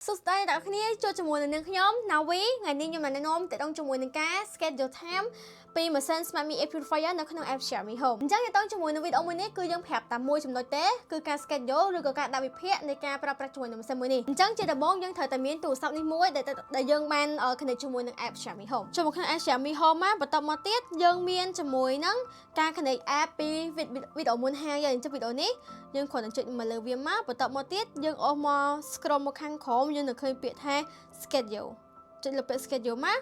សុខស្ដីអ្នកគ្នាចូលជាមួយនឹងនាងខ្ញុំ Navi ថ្ងៃនេះខ្ញុំនឹងនាំទៅដល់ជាមួយនឹងការ schedule time ពីម៉ាស៊ីន Smart Me Air Purifier នៅក្នុង app Xiaomi Home អញ្ចឹងទៅដល់ជាមួយនឹងវីដេអូមួយនេះគឺយើងប្រាប់តែមួយចំណុចទេគឺការ schedule ឬក៏ការដាក់វិភាគនៃការប្រើប្រាស់ជាមួយនឹងម៉ាស៊ីនមួយនេះអញ្ចឹងជាដំបូងយើងត្រូវតែមានទូរស័ព្ទនេះមួយដែលយើងបាន connect ជាមួយនឹង app Xiaomi Home ចូលមកក្នុង app Xiaomi Home មកបន្តមកទៀតយើងមានជាមួយនឹងការ connect app ពីវីដេអូមុនហើយអញ្ចឹងវីដេអូនេះយើងគ្រាន់តែចុចមកលើវាមកបន្តមកទៀតយើងអស់មក scroll មកខាងក្រោមយើងនឹងឃើញពាក្យថា schedule ចុចលើពាក្យ schedule មក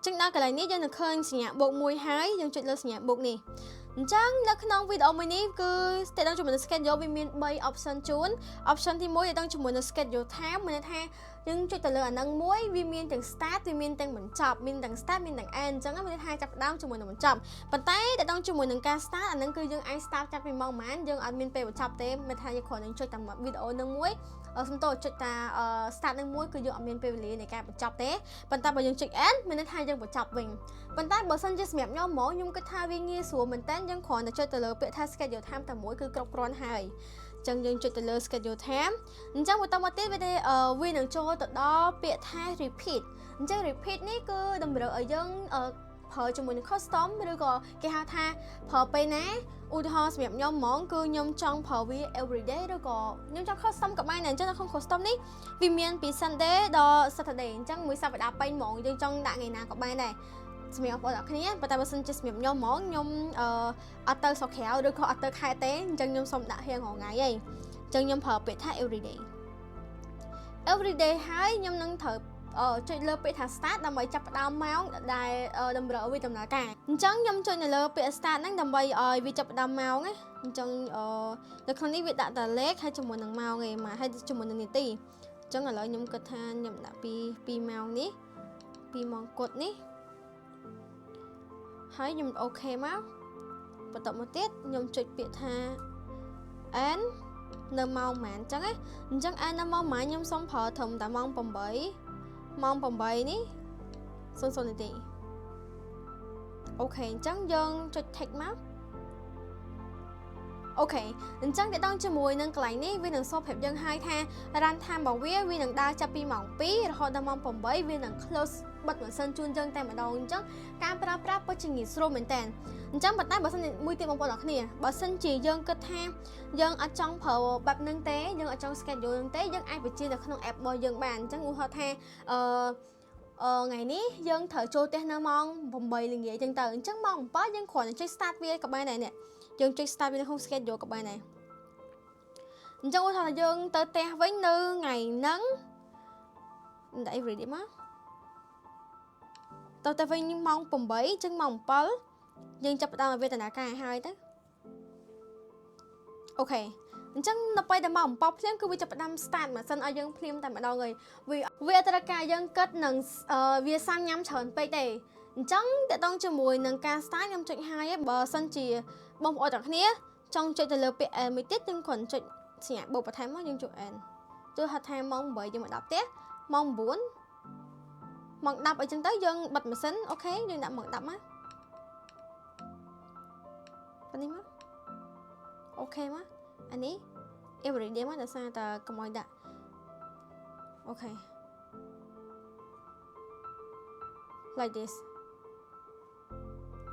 ចឹងដល់កន្លែងនេះយើងនឹងឃើញសញ្ញាបូកមួយហើយយើងចុចលើសញ្ញាបូកនេះអញ្ចឹងនៅក្នុងវីដេអូមួយនេះគឺស្ថិតនៅជាមួយនឹង schedule វាមាន3 option ជូន option ទី1ទៅជាមួយនឹង schedule time មានន័យថាយើងចុចទៅលើអានឹងមួយវាមានទាំង start វាមានទាំងបញ្ចប់មានទាំង start មានទាំង end អញ្ចឹងមានន័យថាចាប់ផ្ដើមជាមួយនឹងបញ្ចប់ប៉ុន្តែទៅដល់ជាមួយនឹងការ start អានឹងគឺយើងអាច start ចាប់ពីម៉ោងប៉ុន្មានយើងអត់មានពេលបញ្ចប់ទេមានថាយើងគ្រាន់តែចុចតាមវីដេអូនឹងមួយសំទោសចុចតា start នឹងមួយគឺយើងអត់មានពេលវេលានៃការបញ្ចប់ទេប៉ុន្តែបើយើងចុច end មានន័យថាយើងបញ្ចប់វិញប៉ុន្តែបើសិនជាសម្រាប់ខ្ញុំហ្មងខ្ញុំគិតថាវាងាយស្រួលមែនតើយើងគ្រាន់តែចុចទៅលើពាក្យថា schedule time តែមួយគឺគ្រប់គ្រាន់ហើយចឹងយើងចុចទៅលើ schedule time អញ្ចឹងបន្តមកទៀតវានឹងចូលទៅដល់ពាក្យថា repeat អញ្ចឹង repeat នេះគឺតម្រូវឲ្យយើងប្រើជាមួយនឹង custom ឬក៏គេហៅថាប្រើពេលណាឧទាហរណ៍សម្រាប់ខ្ញុំហ្មងគឺខ្ញុំចង់ប្រើវា everyday ឬក៏ខ្ញុំចង់ custom ក៏បានដែរអញ្ចឹងនៅក្នុង custom នេះវាមានពី Sunday ដល់ Saturday អញ្ចឹងមួយសប្តាហ៍ពេញហ្មងយើងចង់ដាក់ថ្ងៃណាក៏បានដែរសម្រាប់បងប្អូនអ្នកគ្នាប៉ុន្តែបើសិនជាសម្រាប់ខ្ញុំហ្មងខ្ញុំអត់ទៅស្រុកក្រៅឬក៏អត់ទៅខេត្តទេអញ្ចឹងខ្ញុំសុំដាក់រៀងរាល់ថ្ងៃឯងអញ្ចឹងខ្ញុំប្រើពាក្យថា everyday ហើយខ្ញុំនឹងត្រូវចុចលើពាក្យថា start ដើម្បីចាប់ផ្ដើមម៉ោងដែលតម្រូវវាដំណើរការអញ្ចឹងខ្ញុំចុចនៅលើពាក្យ start ហ្នឹងដើម្បីឲ្យវាចាប់ផ្ដើមម៉ោងណាអញ្ចឹងនៅក្នុងនេះវាដាក់តែលេខហើយជាមួយនឹងម៉ោងឯងមកហើយជាមួយនឹងនាទីអញ្ចឹងឥឡូវខ្ញុំគិតថាខ្ញុំដាក់ពី2ម៉ោងនេះ2ម៉ោងគត់នេះហើយខ្ញុំអូខេមកបន្តមកទៀតខ្ញុំចុចពាក្យថា end នៅម៉ោងប៉ុន្មានអញ្ចឹងណាអញ្ចឹង end នៅម៉ោងប៉ុន្មានខ្ញុំសុំប្រើត្រឹមតែម៉ោង8ម៉ោង8នេះ00នាទីអូខេអញ្ចឹងយើងចុច text មកអូខេអញ្ចឹងតើតង់ជាមួយនឹងកន្លែងនេះវានឹងសបប្រាប់យើងហើយថា run time របស់វានឹងដើរចាប់ពីម៉ោង2រហូតដល់ម៉ោង8វានឹង close បិទម៉ាស៊ីនជូនយើងតែម្ដងអញ្ចឹងការប្រើប្រាស់ពិតជាងាយស្រួលមែនតើអញ្ចឹងប៉ុន្តែបើសិនមួយទៀតបងប្អូនអរគ្នាបើសិនជាយើងគិតថាយើងអត់ចង់ប្រើបែបហ្នឹងទេយើងអត់ចង់ schedule ហ្នឹងទេយើងអាចបញ្ជានៅក្នុង app របស់យើងបានអញ្ចឹងឧទាហរណ៍ថាថ្ងៃនេះយើងត្រូវចូលផ្ទះនៅម៉ោង8ល្ងាចអញ្ចឹងទៅអញ្ចឹងម៉ោង7យើងគ្រាន់តែចុច start វាក៏បានដែរនេះយើងចុច start វានៅក្នុង schedule ក៏បានដែរអញ្ចឹងឧទាហរណ៍ថាយើងទៅផ្ទះវិញនៅថ្ងៃហ្នឹងដាក់ everyday មកទៅវិញម៉ោង8អញ្ចឹងម៉ោង7យើងចាប់ផ្ដើមវេទនាការហើយទៅអូខេអញ្ចឹងនៅពេលដែលម៉ោង7ភ្លាមគឺវាចាប់ផ្ដើម start ម៉ាស៊ីនឲ្យយើងភ្លាមតែម្ដងហើយវាអត្រាការយើងគិតនឹងវាសាំញ៉ាំច្រើនពេកទេអញ្ចឹងតើតង់ជាមួយនឹងការ start ខ្ញុំចុចហើយបើសិនជាបងប្អូនទាំងគ្នាចង់ចុចទៅលើពាក្យ end មួយទៀតយើងគ្រាន់ចុចសញ្ញាបូកបន្ថែមមកយើងចុច end ទោះថាម៉ោង8យើងមកដល់ផ្ទះម៉ោង9ម៉ោង10អីចឹងទៅយើងបិទម៉ាស៊ីនអូខេយើងដាក់ម៉ោង10មកប៉ានេះមកអូខេមកអានេះ everyday មកដោយសារតែកុំឲ្យដាក់អូខេ like this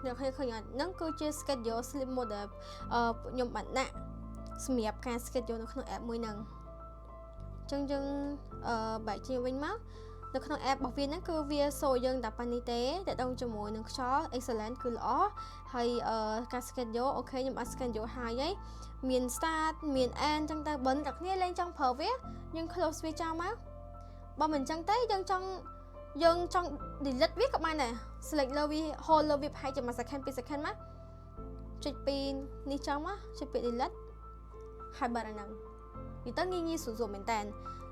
អ្នកឃើញហ្នឹងគឺជា schedule sleep mode ដែលខ្ញុំបានដាក់សម្រាប់ការ schedule នៅក្នុង app មួយហ្នឹងអញ្ចឹងយើងបែកជាវិញមកនៅក្នុង app របស់វាហ្នឹងគឺវាសូយើងតែប៉ុណ្្នេះទេតែដងជាមួយនឹងខ្យល់ excellent គឺល្អហើយការ schedule អូខេខ្ញុំអាច schedule ហើយមាន start មាន end ចឹងទៅបើអ្នកគ្នាលេងចង់ប្រើវាយើង close វាចោលមកបើមិនចឹងទេយើងចង់ delete វាក៏បានដែរ select លើវា hold លើវាប្រហែលជា1 second 2 second មកចុចពីនេះចង់មកចុចពី delete ហើយបាត់អាហ្នឹងវាទៅងាយស្រួលមែនតើ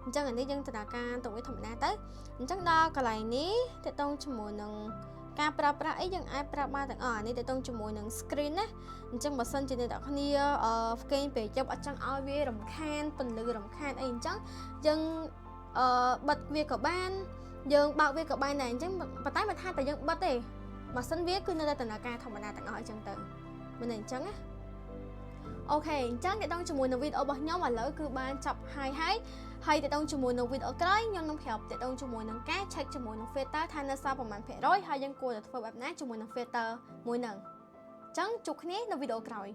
អញ្ចឹងអានេះយើងដំណើរការទៅវាធម្មតាទៅអញ្ចឹងដល់កន្លែងនេះតើតង់ជាមួយនឹងការប្រើប្រាស់អីយើងអាចប្រើបានទាំងអស់អានេះតើតង់ជាមួយនឹង screen ណាអញ្ចឹងបើសិនជាអ្នកនរគ្នាផ្គេងពេលជប់អត់ចង់ឲ្យវារំខានពន្លឺរំខានអីអញ្ចឹងយើងបិទវាក៏បានយើងបើកវាក៏បានដែរអញ្ចឹងប៉ុន្តែមិនថាតែយើងបិទទេម៉ាស៊ីនវាគឺនៅតែដំណើរការធម្មតាទាំងអស់អញ្ចឹងទៅមិនអញ្ចឹងណាអូខេអញ្ចឹងតើតង់ជាមួយនឹងវីដេអូរបស់ខ្ញុំឥឡូវគឺបានចប់ហើយ ហើយតើតងជាមួយនឹងវីដេអូក្រោយខ្ញុំនឹងប្រាប់តើតងជាមួយនឹងការ check ជាមួយនឹង filter ថានៅសល់ប្រមាណភាគរយហើយយើងគួរតែធ្វើបែបណាជាមួយនឹង filter មួយហ្នឹងអញ្ចឹងជួបគ្នានៅវីដេអូក្រោយ